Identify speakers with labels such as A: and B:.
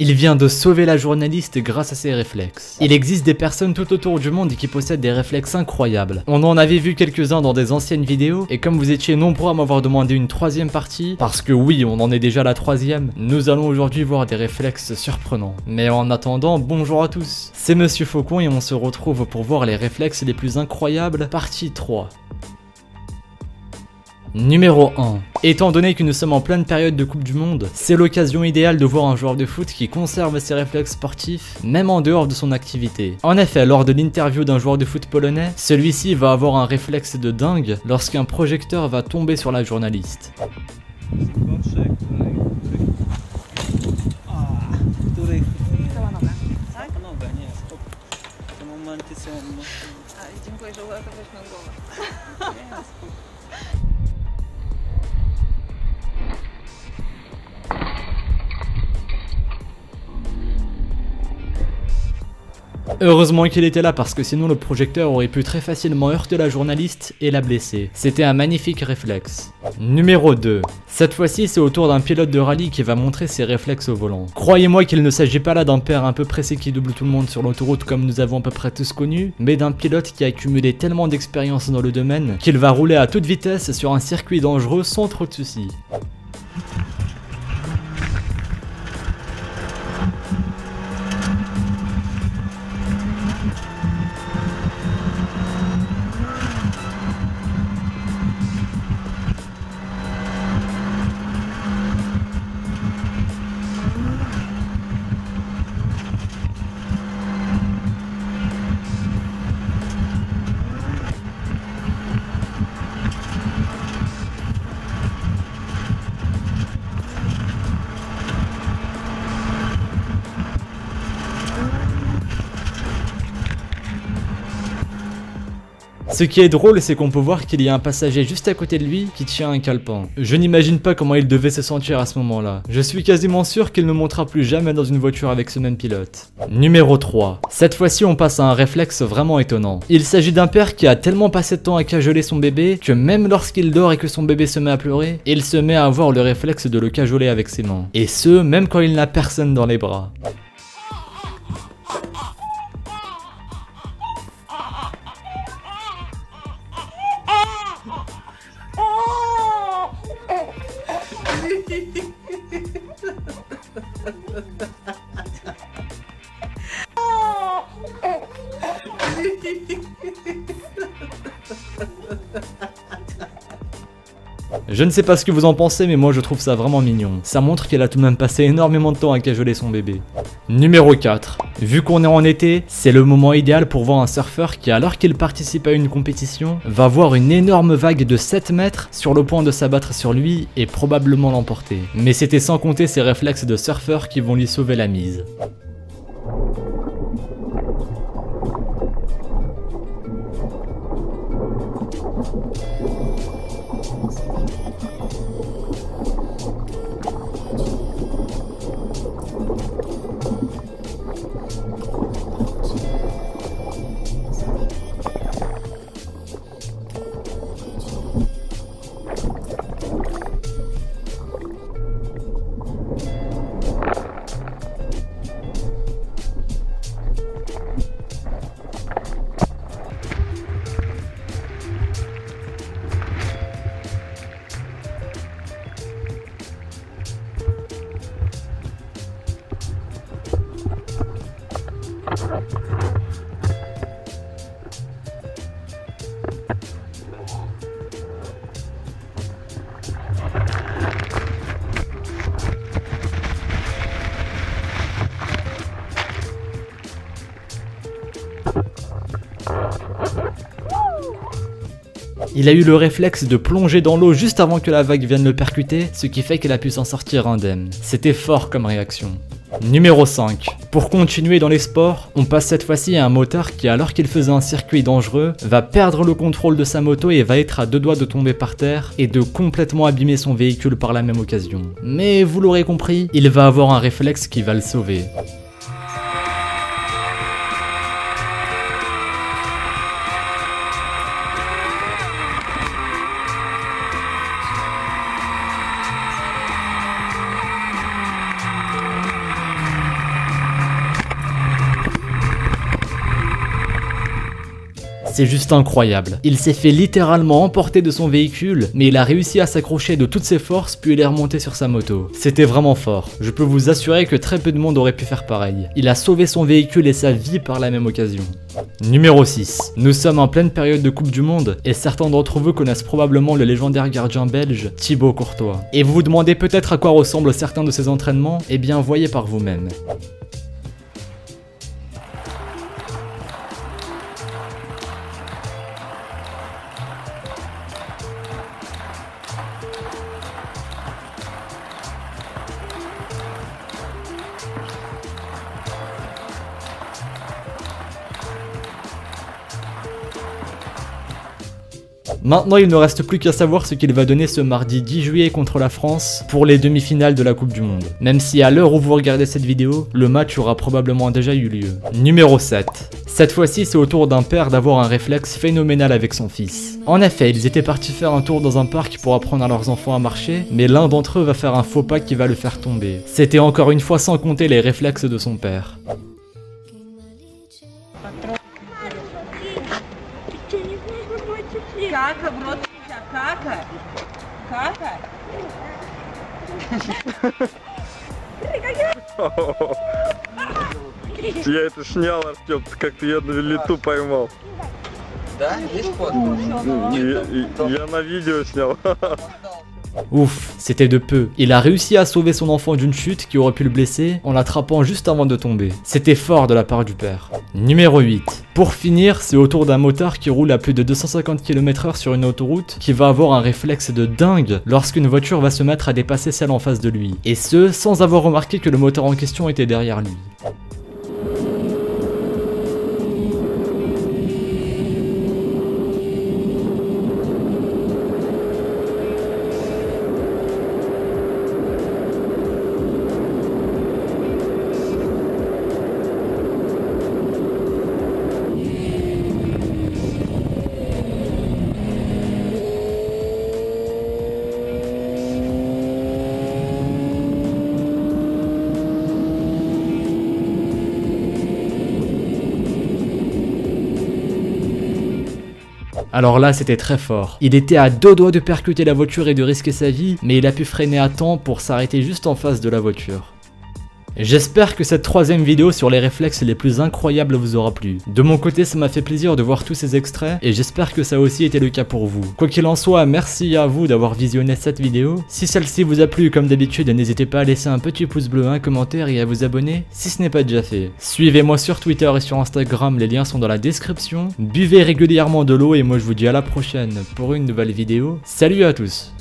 A: Il vient de sauver la journaliste grâce à ses réflexes. Il existe des personnes tout autour du monde qui possèdent des réflexes incroyables. On en avait vu quelques-uns dans des anciennes vidéos, et comme vous étiez nombreux à m'avoir demandé une troisième partie, parce que oui, on en est déjà à la troisième, nous allons aujourd'hui voir des réflexes surprenants. Mais en attendant, bonjour à tous, c'est Monsieur Faucon et on se retrouve pour voir les réflexes les plus incroyables, partie 3. Numéro 1. Étant donné que nous sommes en pleine période de Coupe du Monde, c'est l'occasion idéale de voir un joueur de foot qui conserve ses réflexes sportifs, même en dehors de son activité. En effet, lors de l'interview d'un joueur de foot polonais, celui-ci va avoir un réflexe de dingue lorsqu'un projecteur va tomber sur la journaliste. Heureusement qu'il était là parce que sinon le projecteur aurait pu très facilement heurter la journaliste et la blesser. C'était un magnifique réflexe. Numéro 2. Cette fois-ci c'est au tour d'un pilote de rallye qui va montrer ses réflexes au volant. Croyez-moi qu'il ne s'agit pas là d'un père un peu pressé qui double tout le monde sur l'autoroute comme nous avons à peu près tous connu, mais d'un pilote qui a accumulé tellement d'expérience dans le domaine qu'il va rouler à toute vitesse sur un circuit dangereux sans trop de soucis. Ce qui est drôle, c'est qu'on peut voir qu'il y a un passager juste à côté de lui qui tient un calepin. Je n'imagine pas comment il devait se sentir à ce moment-là. Je suis quasiment sûr qu'il ne montera plus jamais dans une voiture avec ce même pilote. Numéro 3. Cette fois-ci, on passe à un réflexe vraiment étonnant. Il s'agit d'un père qui a tellement passé de temps à cajoler son bébé que même lorsqu'il dort et que son bébé se met à pleurer, il se met à avoir le réflexe de le cajoler avec ses mains. Et ce, même quand il n'a personne dans les bras. Je ne sais pas ce que vous en pensez, mais moi je trouve ça vraiment mignon. Ça montre qu'elle a tout de même passé énormément de temps à cajoler son bébé. Numéro 4. Vu qu'on est en été, c'est le moment idéal pour voir un surfeur qui, alors qu'il participe à une compétition, va voir une énorme vague de 7 mètres sur le point de s'abattre sur lui et probablement l'emporter. Mais c'était sans compter ses réflexes de surfeur qui vont lui sauver la mise. Il a eu le réflexe de plonger dans l'eau juste avant que la vague vienne le percuter, ce qui fait qu'il a pu s'en sortir indemne. C'était fort comme réaction. Numéro 5. Pour continuer dans les sports, on passe cette fois-ci à un motard qui, alors qu'il faisait un circuit dangereux, va perdre le contrôle de sa moto et va être à 2 doigts de tomber par terre et de complètement abîmer son véhicule par la même occasion. Mais vous l'aurez compris, il va avoir un réflexe qui va le sauver. C'est juste incroyable. Il s'est fait littéralement emporter de son véhicule, mais il a réussi à s'accrocher de toutes ses forces puis il est remonté sur sa moto. C'était vraiment fort. Je peux vous assurer que très peu de monde aurait pu faire pareil. Il a sauvé son véhicule et sa vie par la même occasion. Numéro 6. Nous sommes en pleine période de Coupe du Monde et certains d'entre vous connaissent probablement le légendaire gardien belge Thibaut Courtois. Et vous vous demandez peut-être à quoi ressemblent certains de ses entraînements? Eh bien voyez par vous-même. Maintenant, il ne reste plus qu'à savoir ce qu'il va donner ce mardi 10 juillet contre la France pour les demi-finales de la Coupe du Monde. Même si à l'heure où vous regardez cette vidéo, le match aura probablement déjà eu lieu. Numéro 7. Cette fois-ci, c'est au tour d'un père d'avoir un réflexe phénoménal avec son fils. En effet, ils étaient partis faire un tour dans un parc pour apprendre à leurs enfants à marcher, mais l'un d'entre eux va faire un faux pas qui va le faire tomber. C'était encore une fois sans compter les réflexes de son père.
B: Кака, в рот, кака, кака.
C: Я это снял, Артем, ты как-то я на лету поймал.
B: Да? Есть фотка?
C: Я на видео снял.
A: Ouf, c'était de peu. Il a réussi à sauver son enfant d'une chute qui aurait pu le blesser en l'attrapant juste avant de tomber. C'était fort de la part du père. Numéro 8. Pour finir, c'est au tour d'un motard qui roule à plus de 250 km/h sur une autoroute qui va avoir un réflexe de dingue lorsqu'une voiture va se mettre à dépasser celle en face de lui. Et ce, sans avoir remarqué que le moteur en question était derrière lui. Alors là, c'était très fort. Il était à deux doigts de percuter la voiture et de risquer sa vie, mais il a pu freiner à temps pour s'arrêter juste en face de la voiture. J'espère que cette troisième vidéo sur les réflexes les plus incroyables vous aura plu. De mon côté, ça m'a fait plaisir de voir tous ces extraits et j'espère que ça a aussi été le cas pour vous. Quoi qu'il en soit, merci à vous d'avoir visionné cette vidéo. Si celle-ci vous a plu, comme d'habitude, n'hésitez pas à laisser un petit pouce bleu, un commentaire et à vous abonner si ce n'est pas déjà fait. Suivez-moi sur Twitter et sur Instagram, les liens sont dans la description. Buvez régulièrement de l'eau et moi je vous dis à la prochaine pour une nouvelle vidéo. Salut à tous!